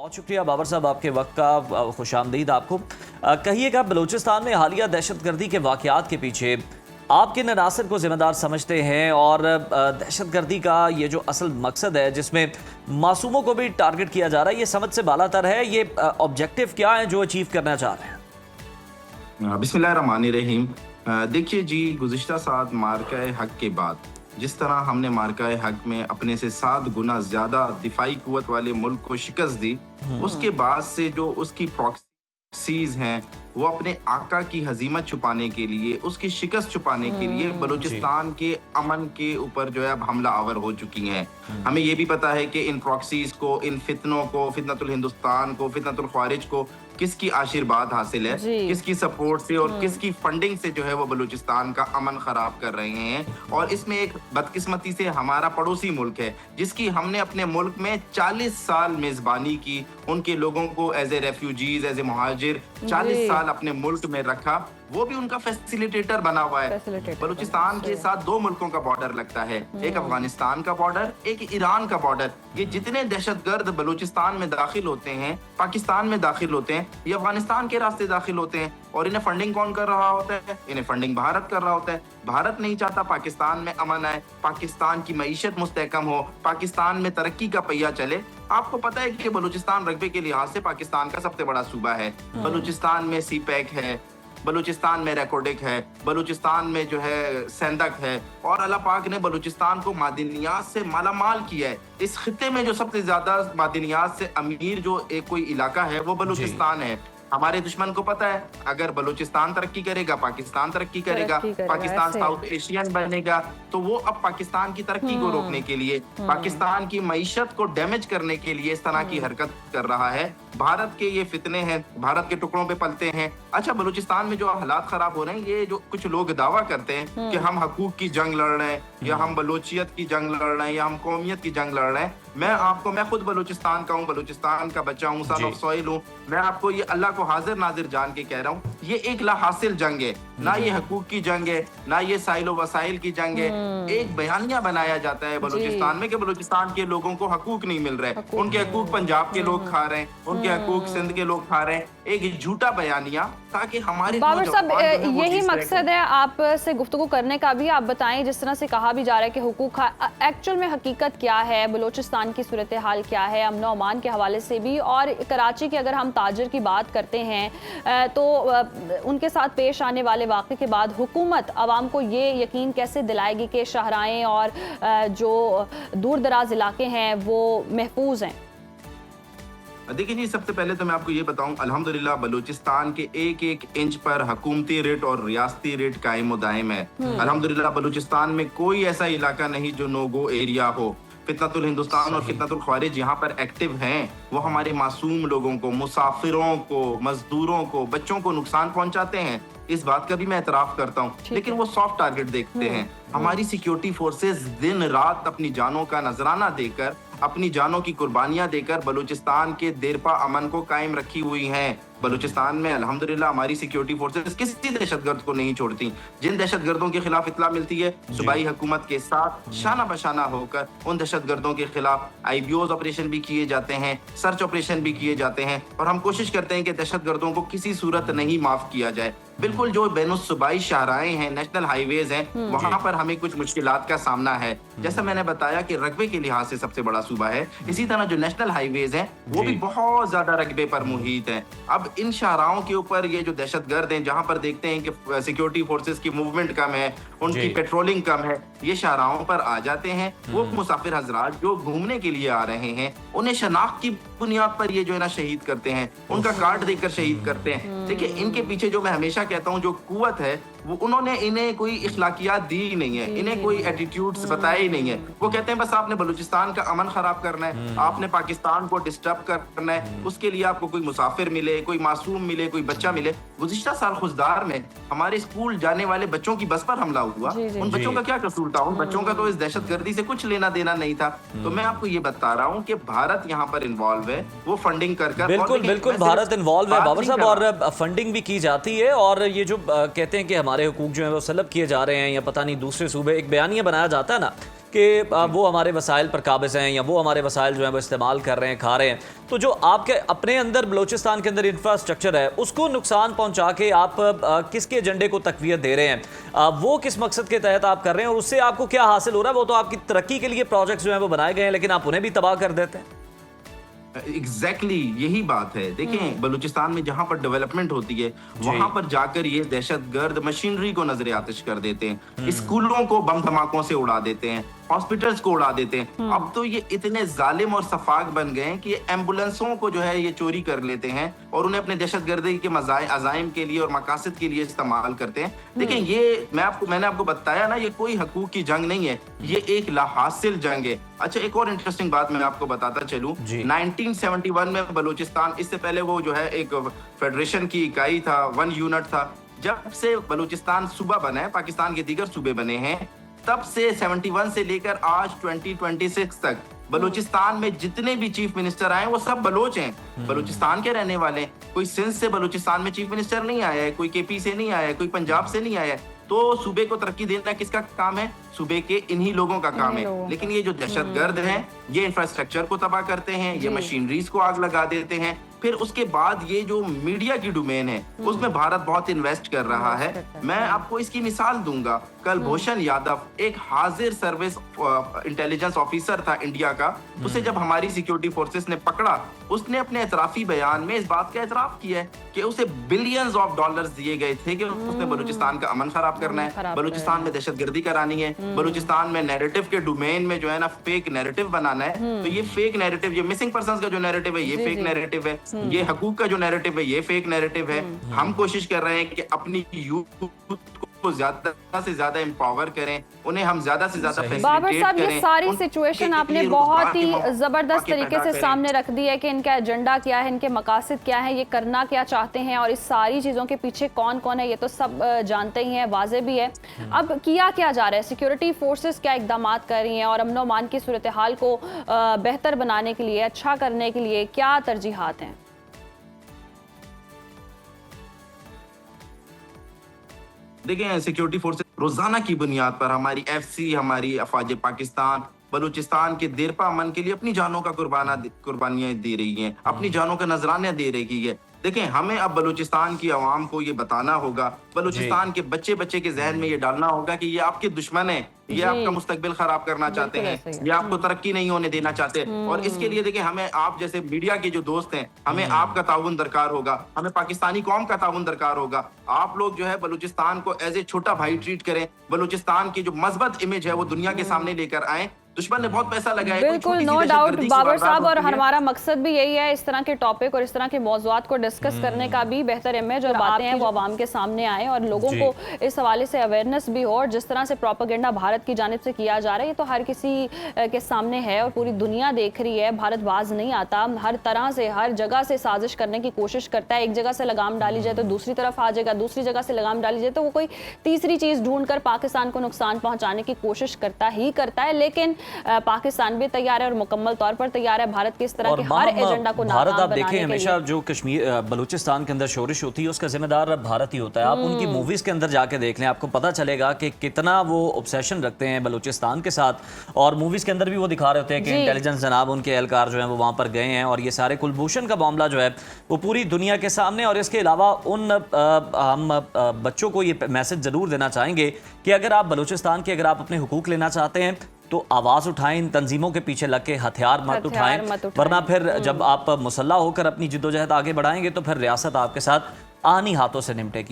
बहुत शुक्रिया बाबर साहब, आपके वक्त का खुश आमदीद आपको। कहिएगा, बलूचिस्तान में हालिया दहशतगर्दी के वाक़यात के पीछे आप किन अनासर को ज़िम्मेदार समझते हैं, और दहशतगर्दी का ये जो असल मकसद है जिसमें मासूमों को भी टारगेट किया जा रहा है, ये समझ से बालातर है, ये ऑब्जेक्टिव क्या है जो अचीव करना चाह रहे हैं? बिस्मिल्लाहिर्रहमानिर्रहीम। देखिए जी, गुज़िश्ता साल मार्का हक के बाद जिस तरह हमने मार्का हक में अपने से 7 गुना ज्यादा दिफाई कुव्वत वाले मुल्क को शिकस्त दी, उसके बाद से जो उसकी प्रॉक्सीज हैं वो अपने आका की हजीमत छुपाने के लिए, उसकी शिकस्त छुपाने के लिए बलूचिस्तान के अमन के ऊपर जो है अब हमला आवर हो चुकी हैं। हमें ये भी पता है कि इन प्रॉक्सीज को, इन फितनों को, फितनतुल हिंदुस्तान को, फितनतुल ख्वारिज को किसकी आशीर्वाद हासिल है, किसकी सपोर्ट से और किसकी फंडिंग से जो है वो बलूचिस्तान का अमन खराब कर रहे हैं। और इसमें एक बदकिस्मती से हमारा पड़ोसी मुल्क है जिसकी हमने अपने मुल्क में 40 साल मेजबानी की, उनके लोगों को as a refugees, as a मुहाजिर 40 साल अपने मुल्क में रखा, वो भी उनका फैसिलिटेटर बना हुआ है। बलूचिस्तान के साथ 2 मुल्कों का बॉर्डर लगता है, एक अफगानिस्तान का बॉर्डर, एक ईरान का बॉर्डर। ये जितने दहशतगर्द बलूचिस्तान में दाखिल होते हैं, पाकिस्तान में दाखिल होते हैं, ये अफगानिस्तान के रास्ते दाखिल होते हैं। और इन्हें फंडिंग कौन कर रहा होता है? इन्हें फंडिंग भारत कर रहा होता है। भारत नहीं चाहता पाकिस्तान में अमन आए, पाकिस्तान की मईशत मुस्तहकम हो, पाकिस्तान में तरक्की का पहिया चले। आपको पता है कि बलूचिस्तान रकबे के लिहाज से पाकिस्तान का सबसे बड़ा सूबा है। बलूचिस्तान में सीपैक है, बलूचिस्तान में रेकोडिक है, बलूचिस्तान में जो है सेंदक है, और अल्लाह पाक ने बलूचिस्तान को मादिनियात से मालामाल किया है। इस खित्ते में जो सबसे ज्यादा मादिनियात से अमीर जो एक कोई इलाका है वो बलूचिस्तान है। हमारे दुश्मन को पता है अगर बलूचिस्तान तरक्की करेगा, पाकिस्तान तरक्की करेगा, पाकिस्तान साउथ एशियन बनेगा, तो वो अब पाकिस्तान की तरक्की को रोकने के लिए, पाकिस्तान की मईशत को डैमेज करने के लिए इस तरह की हरकत कर रहा है। भारत के ये फितने हैं, भारत के टुकड़ों पे पलते हैं। अच्छा, बलूचिस्तान में जो हालात खराब हो रहे हैं, ये जो कुछ लोग दावा करते हैं कि हम हकूक की जंग लड़ रहे हैं, या हम बलूचियत की जंग लड़ रहे हैं, या हम कौमियत की जंग लड़ रहे हैं। मैं खुद बलूचिस्तान का हूँ, बलूचिस्तान का बच्चा हूँ, सन ऑफ सॉइल हूँ। मैं आपको ये अल्लाह को हाजिर नाजिर जान के कह रहा हूँ, ये एक लाहासिल जंग है, ना ये हकूक की जंग है, ना ये साइलो वसाइल की जंग है। एक बयानिया बनाया जाता है बलूचिस्तान में कि बलूचिस्तान के लोगों को हकूक नहीं मिल रहे, उनके हकूक पंजाब के लोग खा रहे हैं, उनके हकूक सिंध के लोग खा रहे हैं। एक झूठा बयानिया, ताकि हमारे बाबर साहब यही मकसद है आपसे गुफ्तगू करने का भी। आप बताएं, जिस तरह से कहा भी जा रहा है कि हुकूक, एक्चुअल में हकीकत क्या है, बलूचिस्तान की सूरत हाल क्या है, अमन और अमान के हवाले से भी, और कराची की अगर हम ताजर की बात करते हैं तो उनके साथ पेश आने वाले वाक़े के बाद हुकूमत आवाम को ये यकीन कैसे दिलाएगी कि शाहराएं और जो दूर दराज इलाके हैं वो महफूज हैं? देखिए जी, सबसे पहले तो मैं आपको ये बताऊं, अल्हम्दुलिल्लाह बलूचिस्तान के एक एक इंच पर हुकूमती रेट और रियासती रेट कायम दायम है। अल्हम्दुलिल्लाह बलूचिस्तान में कोई ऐसा इलाका नहीं जो नो गो एरिया हो। फितनतुल हिंदुस्तान और फितनतुल ख्वारिज यहाँ पर एक्टिव हैं, वो हमारे मासूम लोगों को, मुसाफिरों को, मजदूरों को, बच्चों को नुकसान पहुंचाते हैं। इस बात का भी मैं एतराफ करता हूँ, लेकिन वो सॉफ्ट टारगेट देखते हैं। हमारी सिक्योरिटी फोर्सेस दिन रात अपनी जानों का नजराना देकर, अपनी जानों की कुर्बानियां देकर बलूचिस्तान के देरपा अमन को कायम रखी हुई हैं। बलूचिस्तान में अल्हम्दुलिल्लाह हमारी सिक्योरिटी फोर्सेस किसी दहशतगर्द को नहीं छोड़ती। जिन दहशतगर्दों के खिलाफ इत्तला मिलती है, सूबाई हुकूमत के साथ शाना बशाना होकर उन दहशतगर्दों के खिलाफ आईबीओज ऑपरेशन भी किए जाते हैं, सर्च ऑपरेशन भी किए जाते हैं, और हम कोशिश करते हैं कि दहशतगर्दों को किसी सूरत नहीं माफ किया जाए। बिल्कुल जो बैनुस्सूबाई शाहराएं हैं, नेशनल हाईवेज हैं, वहां पर हमें कुछ मुश्किलात का सामना है। जैसा मैंने बताया कि रकबे के लिहाज से सबसे बड़ा सूबा है, इसी तरह जो नेशनल हाईवेज हैं वो भी बहुत ज्यादा रकबे पर मुहित हैं। अब इन शाहराओं के ऊपर ये जो दहशतगर्द हैं, जहां पर देखते हैं कि सिक्योरिटी फोर्सेस की मूवमेंट कम है, उनकी पेट्रोलिंग कम है, ये शाहराओं पर आ जाते हैं। वो मुसाफिर हजरात जो घूमने के लिए आ रहे हैं, उन्हें शनाख्त की बुनियाद पर ये जो है ना शहीद करते हैं, उनका कार्ड देकर शहीद करते हैं। देखिए, इनके पीछे जो मैं हमेशा कहता हूँ जो कुव्वत है, वो उन्होंने इन्हें कोई इखलाकियात दी ही नहीं है, इन्हें कोई एटीट्यूड्स बताए ही नहीं है। वो कहते हैं बस आपने बलूचिस्तान का अमन खराब करना है, आपने पाकिस्तान को डिस्टर्ब करना है, उसके लिए आपको कोई मुसाफिर मिले, कोई मासूम मिले, कोई बच्चा मिले। गुज़िश्ता साल खुशदार में हमारे स्कूल जाने वाले बच्चों की बस पर हमला हुआ। उन बच्चों का क्या कसूर था? उन बच्चों का तो इस दहशतगर्दी से कुछ लेना देना नहीं था। तो मैं आपको ये बता रहा हूँ कि भारत यहाँ पर इन्वॉल्व है, वो फंडिंग कर बिल्कुल बिल्कुल भारत इन्वॉल्व है बाबर साहब, और फंडिंग भी की जाती है। और ये जो कहते हैं कि हमारे हुकूक जो है वो सलब किए जा रहे हैं, या पता नहीं दूसरे सूबे, एक बयानिया बनाया जाता है ना کہ وہ ہمارے وسائل پر قابض ہیں یا وہ ہمارے وسائل جو ہیں وہ استعمال کر رہے ہیں، کھا رہے ہیں، تو جو آپ کے اپنے اندر بلوچستان کے اندر انفراسٹرکچر ہے اس کو نقصان پہنچا کے آپ کس کے ایجنڈے کو تقویت دے رہے ہیں، وہ کس مقصد کے تحت آپ کر رہے ہیں اور اس سے آپ کو کیا حاصل ہو رہا ہے؟ وہ تو آپ کی ترقی کے لیے پروجیکٹس جو ہیں وہ بنائے گئے ہیں لیکن آپ انہیں بھی تباہ کر دیتے ہیں۔ ایگزیکٹلی یہی بات ہے۔ دیکھیں بلوچستان میں جہاں پر ڈیولپمنٹ ہوتی ہے وہاں پر جا کر یہ دہشت گرد مشینری کو نظر آتش کر دیتے ہیں، اسکولوں کو بم دھماکوں سے اڑا دیتے ہیں، ہاسپٹلز کو اڑا دیتے ہیں۔ اب تو یہ اتنے ظالم اور سفاک بن گئے ہیں کہ یہ ایمبولینسوں کو جو ہے یہ چوری کر لیتے ہیں اور انہیں اپنے دہشت گردی کے عزائم کے لیے اور مقاصد کے لیے استعمال کرتے ہیں۔ دیکھیں یہ میں نے آپ کو بتایا نا، یہ کوئی حقوق کی جنگ نہیں ہے، یہ ایک لا حاصل جنگ ہے۔ اچھا ایک اور انٹرسٹنگ بات میں آپ کو بتاتا چلوں، 1971 میں بلوچستان، اس سے پہلے وہ جو ہے ایک فیڈریشن کی اکائی تھا، 1 یونٹ تھا۔ جب سے بلوچستان صوبہ بنا ہے، پاکستان کے دیگر صوبے بنے ہیں، تب سے 71 سے لے کر آج 2026 تک بلوچستان میں جتنے بھی چیف منسٹر آئے وہ سب بلوچ ہیں، بلوچستان کے رہنے والے ہیں۔ کوئی سندھ سے بلوچستان میں چیف منسٹر نہیں آیا ہے، کوئی کے پی سے نہیں آیا ہے، کوئی پنجاب سے نہیں آیا ہے۔ تو صوبے کو ترقی دینا کس کا کام ہے؟ صوبے کے انہی لوگوں کا کام ہے۔ لیکن یہ جو دہشت گرد ہیں یہ انفراسٹرکچر کو تباہ کرتے ہیں، یہ مشینریز کو آگ لگا دیتے ہیں۔ پھر اس کے بعد یہ جو میڈیا کی ڈومین ہے اس میں بھارت بہت انویسٹ کر رہا ہے۔ میں آپ کو اس کی مثال دوں گا، کل بھوشن یادو ایک حاضر سروس انٹیلیجنس آفیسر تھا انڈیا کا، اسے جب ہماری سیکیورٹی فورسز نے پکڑا، اس نے اپنے اعترافی بیان میں اس بات کا اعتراف کیا ہے کہ اسے بلینز آف ڈالرز دیے گئے تھے کہ اس نے بلوچستان کا امن خراب کرنا ہے، بلوچستان میں دہشت گردی کرانی ہے، بلوچستان میں نیریٹو کے ڈومین میں جو ہے نا فیک نیریٹو بنانا ہے۔ تو یہ فیک نیریٹو، یہ مسنگ پرسنز کا جو نیریٹو ہے یہ فیک نیریٹو ہے، یہ حقوق کا جو نیریٹو ہے یہ فیک نیریٹو ہے۔ ہم کوشش کر رہے ہیں کہ اپنی یوتھ کو زیادہ سے زیادہ امپاور کریں، انہیں ہم زیادہ سے زیادہ بابر فیسیلیٹیٹ صاحب، کریں۔ یہ ساری سچویشن آپ نے بہت ہی زبردست طریقے سے سامنے رکھ دی ہے کہ ان کا ایجنڈا کیا ہے، ان کے مقاصد کیا ہیں، یہ کرنا کیا چاہتے ہیں اور اس ساری چیزوں کے پیچھے کون کون ہے یہ تو سب جانتے ہی ہیں، واضح بھی ہے۔ اب کیا جا رہا ہے؟ سیکیورٹی فورسز کیا اقدامات کر رہی ہیں اور امن و امان کی صورتحال کو بہتر بنانے کے لیے، اچھا کرنے کے لیے کیا ترجیحات ہیں؟ دیکھیں سیکیورٹی فورسز روزانہ کی بنیاد پر ہماری ایف سی، ہماری افواج پاکستان بلوچستان کے دیرپا امن کے لیے اپنی جانوں کا قربانیاں دے رہی ہیں، اپنی جانوں کا نذرانہ دے رہی ہے۔ دیکھیں ہمیں اب بلوچستان کی عوام کو یہ بتانا ہوگا، بلوچستان کے بچے کے ذہن میں یہ ڈالنا ہوگا کہ یہ آپ کے دشمن ہیں، یہ آپ کا مستقبل خراب کرنا چاہتے ہیں، یہ آپ کو ترقی نہیں ہونے دینا چاہتے۔ اور اس کے لیے دیکھیں ہمیں آپ جیسے میڈیا کے جو دوست ہیں، ہمیں آپ کا تعاون درکار ہوگا، ہمیں پاکستانی قوم کا تعاون درکار ہوگا۔ آپ لوگ جو ہے بلوچستان کو ایز اے چھوٹا بھائی ٹریٹ کریں، بلوچستان کی جو مثبت امیج ہے وہ دنیا کے سامنے لے کر آئیں۔ دشمن نے بہت پیسہ لگایا، بالکل نو ڈاؤٹ بابر صاحب، اور ہمارا مقصد بھی یہی ہے اس طرح کے ٹاپک اور اس طرح کے موضوعات کو ڈسکس کرنے کا بھی، بہتر امیج اور باتیں ہیں وہ عوام کے سامنے آئیں اور لوگوں کو اس حوالے سے اویئرنیس بھی ہو۔ اور جس طرح سے پروپیگنڈا بھارت کی جانب سے کیا جا رہا ہے یہ تو ہر کسی کے سامنے ہے اور پوری دنیا دیکھ رہی ہے، بھارت باز نہیں آتا، ہر طرح سے ہر جگہ سے سازش کرنے کی کوشش کرتا ہے۔ ایک جگہ سے لگام ڈالی جائے تو دوسری طرف آ جائے گا، دوسری جگہ سے لگام ڈالی جائے تو وہ کوئی تیسری چیز ڈھونڈ کر پاکستان کو نقصان پہنچانے کی کوشش کرتا ہے۔ لیکن پاکستان بھی تیار ہے اور مکمل طور پر تیار ہے بھارت کے اس طرح کے ہر ایجنڈا کو ناکام بھارت آپ بنانے کے دیکھیں ہمیشہ جو بلوچستان کے اندر شورش ہوتی ہے اس کا ذمہ دار بھارت ہی ہوتا ہے۔ آپ ان کی موویز کے اندر جا کے دیکھ لیں، آپ کو پتہ چلے گا کہ کتنا وہ obsession رکھتے ہیں بلوچستان کے ساتھ، اور موویز کے اندر بھی وہ دکھا رہے ہوتے ہیں کہ انٹیلیجنس جناب ان کے اہلکار جو ہیں وہ وہاں پر گئے ہیں اور یہ سارے کلبھوشن کا معاملہ جو ہے وہ پوری دنیا کے سامنے۔ اور اس کے علاوہ ہم بچوں کو یہ میسج ضرور دینا چاہیں گے کہ اگر آپ بلوچستان کے اگر آپ اپنے حقوق لینا چاہتے ہیں تو آواز اٹھائیں، ان تنظیموں کے پیچھے لگ کے ہتھیار مت اٹھائیں، ورنہ پھر جب آپ مسلح ہو کر اپنی جدوجہد آگے بڑھائیں گے تو پھر ریاست آپ کے ساتھ آہنی ہاتھوں سے نمٹے گی۔